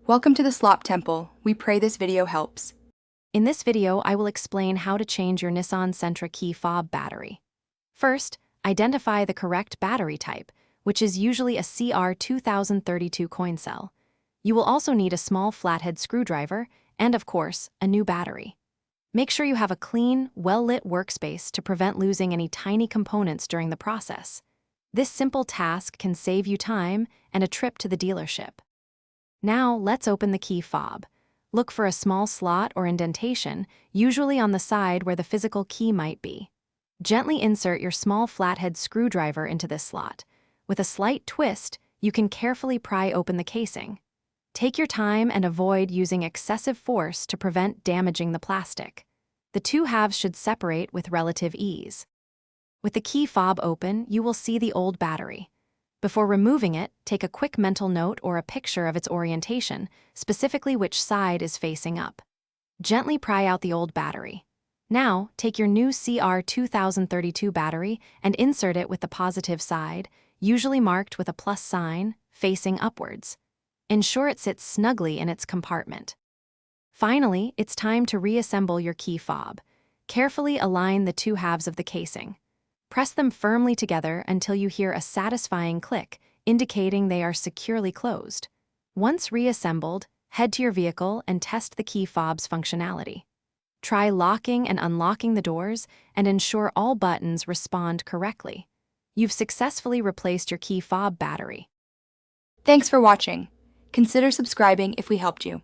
Welcome to the Slop Temple. We pray this video helps. In this video, I will explain how to change your Nissan Sentra key fob battery. First, identify the correct battery type, which is usually a CR2032 coin cell. You will also need a small flathead screwdriver and, of course, a new battery. Make sure you have a clean, well-lit workspace to prevent losing any tiny components during the process. This simple task can save you time and a trip to the dealership. Now, let's open the key fob. Look for a small slot or indentation, usually on the side where the physical key might be. Gently insert your small flathead screwdriver into this slot. With a slight twist, you can carefully pry open the casing. Take your time and avoid using excessive force to prevent damaging the plastic. The two halves should separate with relative ease. With the key fob open, you will see the old battery. Before removing it, take a quick mental note or a picture of its orientation, specifically which side is facing up. Gently pry out the old battery. Now, take your new CR2032 battery and insert it with the positive side, usually marked with a plus sign, facing upwards. Ensure it sits snugly in its compartment. Finally, it's time to reassemble your key fob. Carefully align the two halves of the casing. Press them firmly together until you hear a satisfying click, indicating they are securely closed. Once reassembled, head to your vehicle and test the key fob's functionality. Try locking and unlocking the doors and ensure all buttons respond correctly. You've successfully replaced your key fob battery. Thanks for watching. Consider subscribing if we helped you.